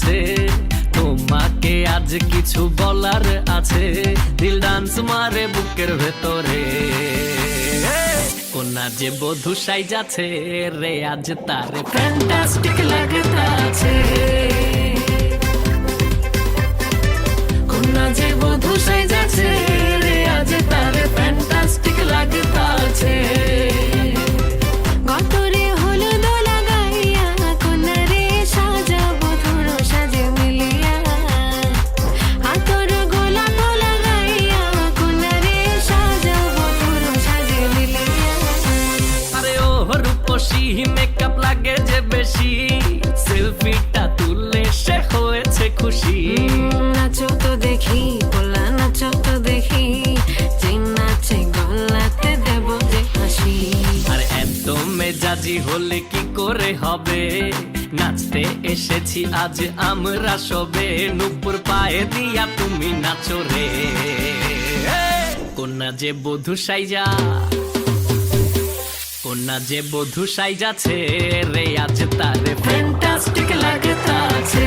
আছে, তোমাকে আজ কিছু বলার আছে। দিল ডান্স মারে বুকের ভেতরে, কোনা যে বধূ সাইজাছে রে আজ তারে ফ্যান্টাস্টিক লাগতাছে। কোনা যে বধূ সাইজাছে রে আজ তারে ফ্যান্টাস্টিক লাগতাছে। গতরে হলুদ লাগাইয়া কোনারে সাজাবো তোর সাজে মিলিয়া, হাতর গোলাপ লাগাইয়া কোনারে সাজাবো তোর সাজে মিলিয়া। আরে ও রূপসী মেকআপ লাগে যে বেশি, সেলফিটা তুলে সে হয়েছে খুশি। নাচো তো দেখি গোলা, নাচো তো দেখি, যে নাচে গলাতে দেব যে হাসি। আর এত মেজাজি হলে কি করে হবে, নাচতে এসেছি আজ আমরা সবে। নুপুর পায়ে দিয়া তুমি নাচো রে, কোনা যে বধূ সাইজা, কোনা যে বধূ সাইজাছে রে আজ তারে ফ্যান্টাস্টিক লাগতাছে।